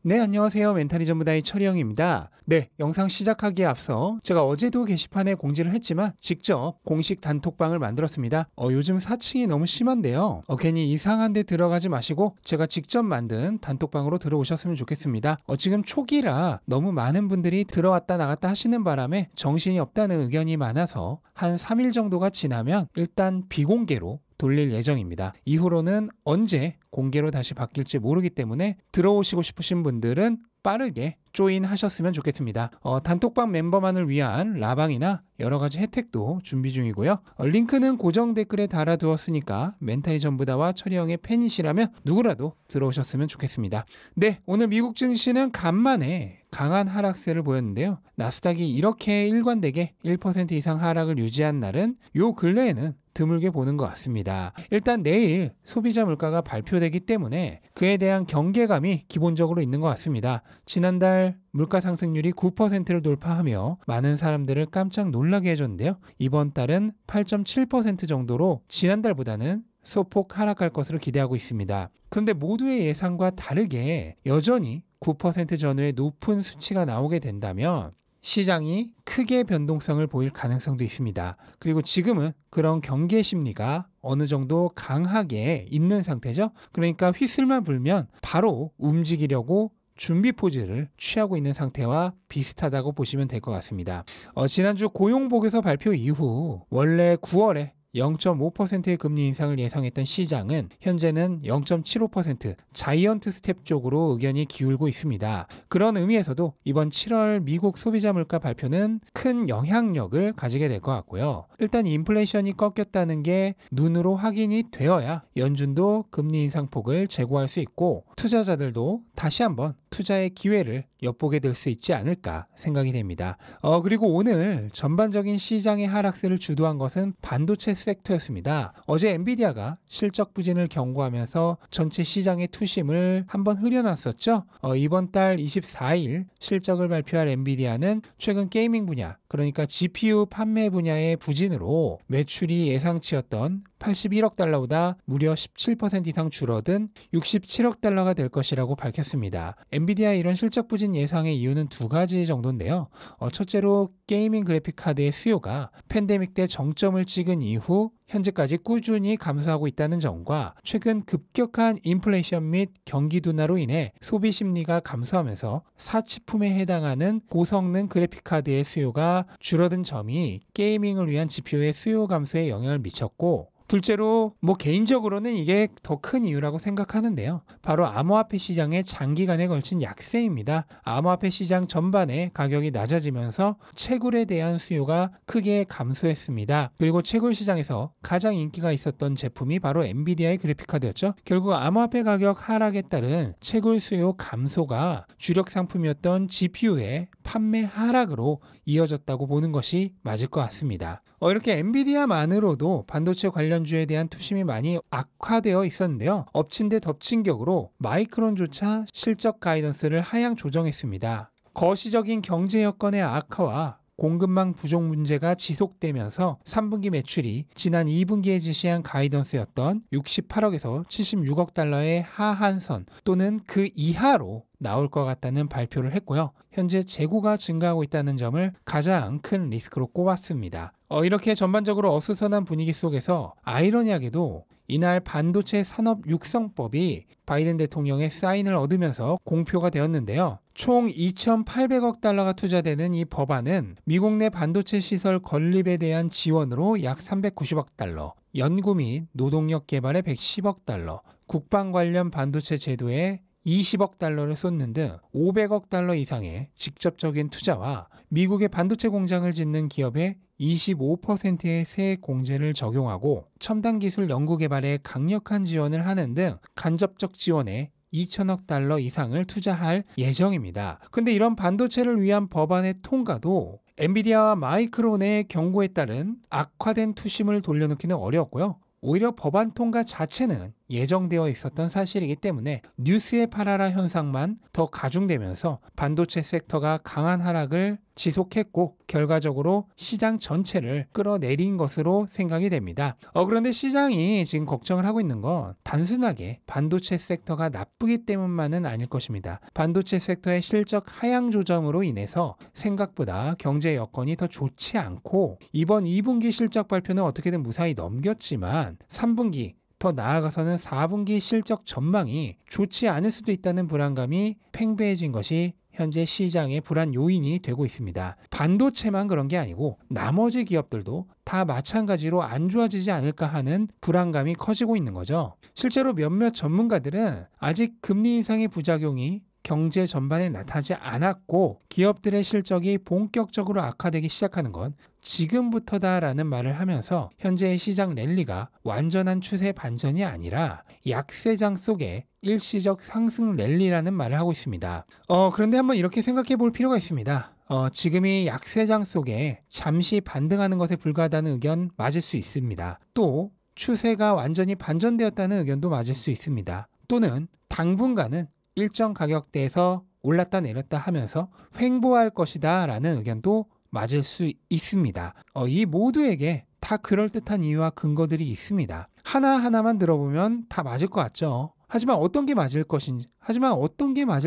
네, 안녕하세요. 멘탈이 전부다의 철이형입니다. 네, 영상 시작하기에 앞서 제가 어제도 게시판에 공지를 했지만 직접 공식 단톡방을 만들었습니다. 요즘 사칭이 너무 심한데요. 괜히 이상한 데 들어가지 마시고 제가 직접 만든 단톡방으로 들어오셨으면 좋겠습니다. 지금 초기라 너무 많은 분들이 들어왔다 나갔다 하시는 바람에 정신이 없다는 의견이 많아서 한 3일 정도가 지나면 일단 비공개로 돌릴 예정입니다. 이후로는 언제 공개로 다시 바뀔지 모르기 때문에 들어오시고 싶으신 분들은 빠르게 조인하셨으면 좋겠습니다. 단톡방 멤버만을 위한 라방이나 여러가지 혜택도 준비 중이고요. 링크는 고정 댓글에 달아두었으니까 멘탈이 전부다와 철이형의 팬이시라면 누구라도 들어오셨으면 좋겠습니다. 네, 오늘 미국 증시는 간만에 강한 하락세를 보였는데요. 나스닥이 이렇게 일관되게 1% 이상 하락을 유지한 날은 요 근래에는 드물게 보는 것 같습니다. 일단 내일 소비자 물가가 발표되기 때문에 그에 대한 경계감이 기본적으로 있는 것 같습니다. 지난달 물가 상승률이 9%를 돌파하며 많은 사람들을 깜짝 놀라게 해줬는데요. 이번 달은 8.7% 정도로 지난달보다는 소폭 하락할 것으로 기대하고 있습니다. 그런데 모두의 예상과 다르게 여전히 9% 전후의 높은 수치가 나오게 된다면 시장이 크게 변동성을 보일 가능성도 있습니다. 그리고 지금은 그런 경계 심리가 어느 정도 강하게 있는 상태죠. 그러니까 휘슬만 불면 바로 움직이려고 준비 포즈를 취하고 있는 상태와 비슷하다고 보시면 될 것 같습니다. 지난주 고용보고서 발표 이후 원래 9월에 0.5%의 금리 인상을 예상했던 시장은 현재는 0.75% 자이언트 스텝 쪽으로 의견이 기울고 있습니다. 그런 의미에서도 이번 7월 미국 소비자 물가 발표는 큰 영향력을 가지게 될 것 같고요. 일단 인플레이션이 꺾였다는 게 눈으로 확인이 되어야 연준도 금리 인상폭을 재고할 수 있고 투자자들도 다시 한번 투자의 기회를 엿보게 될 수 있지 않을까 생각이 됩니다. 그리고 오늘 전반적인 시장의 하락세를 주도한 것은 반도체 섹터였습니다. 어제 엔비디아가 실적 부진을 경고하면서 전체 시장의 투심을 한번 흐려놨었죠. 이번 달 24일 실적을 발표할 엔비디아는 최근 게이밍 분야, 그러니까 GPU 판매 분야의 부진으로 매출이 예상치였던 81억 달러보다 무려 17% 이상 줄어든 67억 달러가 될 것이라고 밝혔습니다. 엔비디아의 이런 실적 부진 예상의 이유는 두 가지 정도인데요. 첫째로 게이밍 그래픽 카드의 수요가 팬데믹 때 정점을 찍은 이후 현재까지 꾸준히 감소하고 있다는 점과 최근 급격한 인플레이션 및 경기 둔화로 인해 소비 심리가 감소하면서 사치품에 해당하는 고성능 그래픽 카드의 수요가 줄어든 점이 게이밍을 위한 GPU의 수요 감소에 영향을 미쳤고, 둘째로 개인적으로는 이게 더 큰 이유라고 생각하는데요. 바로 암호화폐 시장의 장기간에 걸친 약세입니다. 암호화폐 시장 전반의 가격이 낮아지면서 채굴에 대한 수요가 크게 감소했습니다. 그리고 채굴 시장에서 가장 인기가 있었던 제품이 바로 엔비디아의 그래픽카드였죠. 결국 암호화폐 가격 하락에 따른 채굴 수요 감소가 주력 상품이었던 GPU의 판매 하락으로 이어졌다고 보는 것이 맞을 것 같습니다. 이렇게 엔비디아만으로도 반도체 관련주에 대한 투심이 많이 악화되어 있었는데요. 엎친 데 덮친 격으로 마이크론조차 실적 가이던스를 하향 조정했습니다. 거시적인 경제 여건의 악화와 공급망 부족 문제가 지속되면서 3분기 매출이 지난 2분기에 제시한 가이던스였던 68억에서 76억 달러의 하한선 또는 그 이하로 나올 것 같다는 발표를 했고요. 현재 재고가 증가하고 있다는 점을 가장 큰 리스크로 꼽았습니다. 이렇게 전반적으로 어수선한 분위기 속에서 아이러니하게도 이날 반도체 산업 육성법이 바이든 대통령의 사인을 얻으면서 공표가 되었는데요. 총 2,800억 달러가 투자되는 이 법안은 미국 내 반도체 시설 건립에 대한 지원으로 약 390억 달러, 연구 및 노동력 개발에 110억 달러, 국방 관련 반도체 제도에 20억 달러를 쏟는 등 500억 달러 이상의 직접적인 투자와 미국의 반도체 공장을 짓는 기업에 25%의 세액 공제를 적용하고 첨단 기술 연구 개발에 강력한 지원을 하는 등 간접적 지원에 2천억 달러 이상을 투자할 예정입니다. 근데 이런 반도체를 위한 법안의 통과도 엔비디아와 마이크론의 경고에 따른 악화된 투심을 돌려놓기는 어려웠고요. 오히려 법안 통과 자체는 예정되어 있었던 사실이기 때문에 뉴스에 팔아라 현상만 더 가중되면서 반도체 섹터가 강한 하락을 지속했고 결과적으로 시장 전체를 끌어내린 것으로 생각이 됩니다. 그런데 시장이 지금 걱정을 하고 있는 건 단순하게 반도체 섹터가 나쁘기 때문만은 아닐 것입니다. 반도체 섹터의 실적 하향 조정으로 인해서 생각보다 경제 여건이 더 좋지 않고 이번 2분기 실적 발표는 어떻게든 무사히 넘겼지만 3분기 더 나아가서는 4분기 실적 전망이 좋지 않을 수도 있다는 불안감이 팽배해진 것이 현재 시장의 불안 요인이 되고 있습니다. 반도체만 그런 게 아니고 나머지 기업들도 다 마찬가지로 안 좋아지지 않을까 하는 불안감이 커지고 있는 거죠. 실제로 몇몇 전문가들은 아직 금리 인상의 부작용이 경제 전반에 나타나지 않았고 기업들의 실적이 본격적으로 악화되기 시작하는 건 지금부터다라는 말을 하면서 현재의 시장 랠리가 완전한 추세 반전이 아니라 약세장 속의 일시적 상승 랠리라는 말을 하고 있습니다. 그런데 한번 이렇게 생각해 볼 필요가 있습니다. 지금이 약세장 속에 잠시 반등하는 것에 불과하다는 의견 맞을 수 있습니다. 또 추세가 완전히 반전되었다는 의견도 맞을 수 있습니다. 또는 당분간은 일정 가격대에서 올랐다 내렸다 하면서 횡보할 것이다 라는 의견도 맞을 수 있습니다. 이 모두에게 다 그럴듯한 이유와 근거들이 있습니다. 하나하나만 들어보면 다 맞을 것 같죠. 하지만 어떤 게 맞을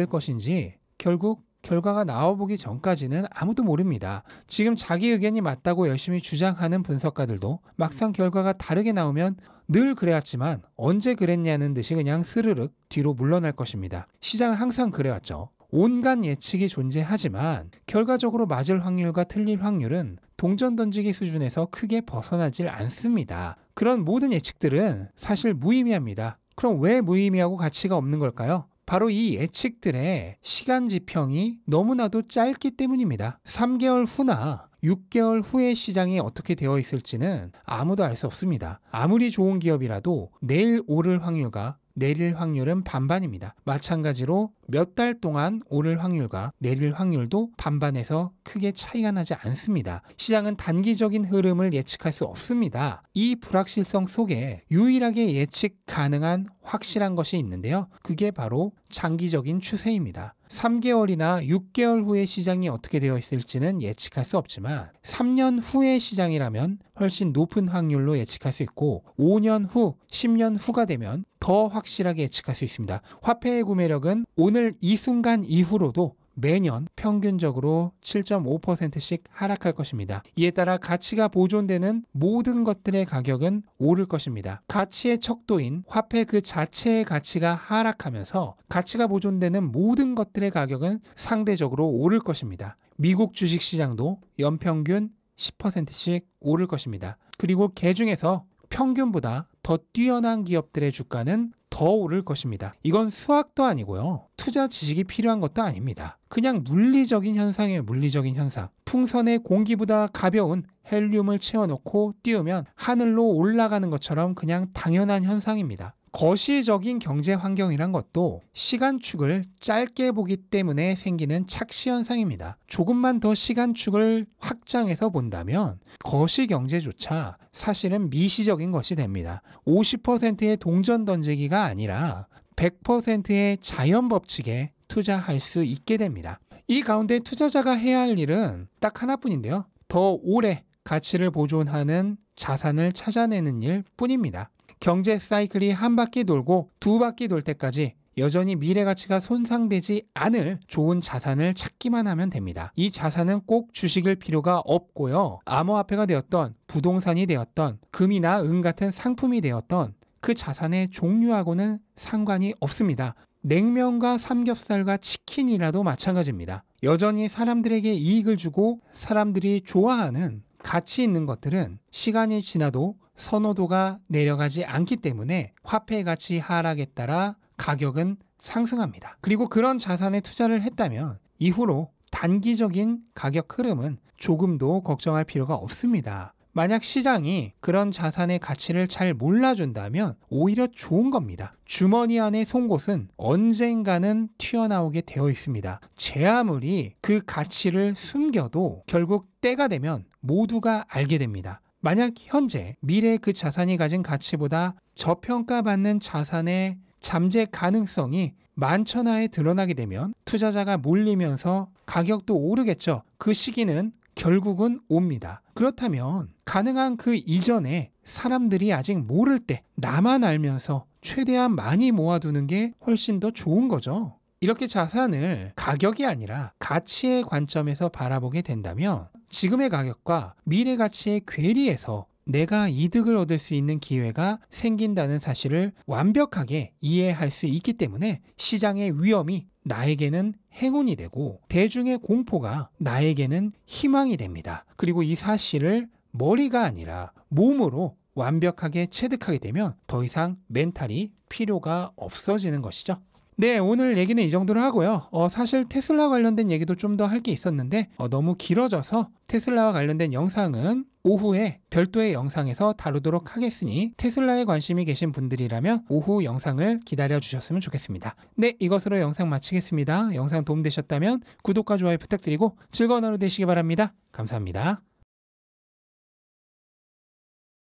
것인지 결국 결과가 나와보기 전까지는 아무도 모릅니다. 지금 자기 의견이 맞다고 열심히 주장하는 분석가들도 막상 결과가 다르게 나오면 늘 그래왔지만 언제 그랬냐는 듯이 그냥 스르륵 뒤로 물러날 것입니다. 시장은 항상 그래왔죠. 온갖 예측이 존재하지만 결과적으로 맞을 확률과 틀릴 확률은 동전 던지기 수준에서 크게 벗어나질 않습니다. 그런 모든 예측들은 사실 무의미합니다. 그럼 왜 무의미하고 가치가 없는 걸까요? 바로 이 예측들의 시간 지평이 너무나도 짧기 때문입니다. 3개월 후나 6개월 후의 시장이 어떻게 되어 있을지는 아무도 알 수 없습니다. 아무리 좋은 기업이라도 내일 오를 확률과 내릴 확률은 반반입니다. 마찬가지로 몇 달 동안 오를 확률과 내릴 확률도 반반에서 크게 차이가 나지 않습니다. 시장은 단기적인 흐름을 예측할 수 없습니다. 이 불확실성 속에 유일하게 예측 가능한 확실한 것이 있는데요. 그게 바로 장기적인 추세입니다. 3개월이나 6개월 후의 시장이 어떻게 되어 있을지는 예측할 수 없지만 3년 후의 시장이라면 훨씬 높은 확률로 예측할 수 있고 5년 후, 10년 후가 되면 더 확실하게 예측할 수 있습니다. 화폐의 구매력은 오늘 이 순간 이후로도 매년 평균적으로 7.5%씩 하락할 것입니다. 이에 따라 가치가 보존되는 모든 것들의 가격은 오를 것입니다. 가치의 척도인 화폐 그 자체의 가치가 하락하면서 가치가 보존되는 모든 것들의 가격은 상대적으로 오를 것입니다. 미국 주식시장도 연평균 10%씩 오를 것입니다. 그리고 개중에서 평균보다 더 뛰어난 기업들의 주가는 더 오를 것입니다. 이건 수학도 아니고요. 투자 지식이 필요한 것도 아닙니다. 그냥 물리적인 현상이에요. 물리적인 현상. 풍선에 공기보다 가벼운 헬륨을 채워놓고 띄우면 하늘로 올라가는 것처럼 그냥 당연한 현상입니다. 거시적인 경제 환경이란 것도 시간축을 짧게 보기 때문에 생기는 착시 현상입니다. 조금만 더 시간축을 확장해서 본다면 거시 경제조차 사실은 미시적인 것이 됩니다. 50%의 동전 던지기가 아니라 100%의 자연 법칙에 투자할 수 있게 됩니다. 이 가운데 투자자가 해야 할 일은 딱 하나뿐인데요. 더 오래 가치를 보존하는 자산을 찾아내는 일 뿐입니다. 경제 사이클이 한 바퀴 돌고 두 바퀴 돌 때까지 여전히 미래 가치가 손상되지 않을 좋은 자산을 찾기만 하면 됩니다. 이 자산은 꼭 주식일 필요가 없고요. 암호화폐가 되었던 부동산이 되었던 금이나 은 같은 상품이 되었던 그 자산의 종류하고는 상관이 없습니다. 냉면과 삼겹살과 치킨이라도 마찬가지입니다. 여전히 사람들에게 이익을 주고 사람들이 좋아하는 가치 있는 것들은 시간이 지나도 선호도가 내려가지 않기 때문에 화폐의 가치 하락에 따라 가격은 상승합니다. 그리고 그런 자산에 투자를 했다면 이후로 단기적인 가격 흐름은 조금도 걱정할 필요가 없습니다. 만약 시장이 그런 자산의 가치를 잘 몰라준다면 오히려 좋은 겁니다. 주머니 안의 송곳은 언젠가는 튀어나오게 되어 있습니다. 제 아무리 그 가치를 숨겨도 결국 때가 되면 모두가 알게 됩니다. 만약 현재 미래의 그 자산이 가진 가치보다 저평가받는 자산의 잠재 가능성이 만천하에 드러나게 되면 투자자가 몰리면서 가격도 오르겠죠. 그 시기는 결국은 옵니다. 그렇다면 가능한 그 이전에 사람들이 아직 모를 때 나만 알면서 최대한 많이 모아두는 게 훨씬 더 좋은 거죠. 이렇게 자산을 가격이 아니라 가치의 관점에서 바라보게 된다면 지금의 가격과 미래 가치의 괴리에서 내가 이득을 얻을 수 있는 기회가 생긴다는 사실을 완벽하게 이해할 수 있기 때문에 시장의 위험이 나에게는 행운이 되고 대중의 공포가 나에게는 희망이 됩니다. 그리고 이 사실을 머리가 아니라 몸으로 완벽하게 체득하게 되면 더 이상 멘탈이 필요가 없어지는 것이죠. 네, 오늘 얘기는 이 정도로 하고요. 사실 테슬라 관련된 얘기도 좀 더 할 게 있었는데 너무 길어져서 테슬라와 관련된 영상은 오후에 별도의 영상에서 다루도록 하겠으니 테슬라에 관심이 계신 분들이라면 오후 영상을 기다려 주셨으면 좋겠습니다. 네, 이것으로 영상 마치겠습니다. 영상 도움되셨다면 구독과 좋아요 부탁드리고 즐거운 하루 되시기 바랍니다. 감사합니다.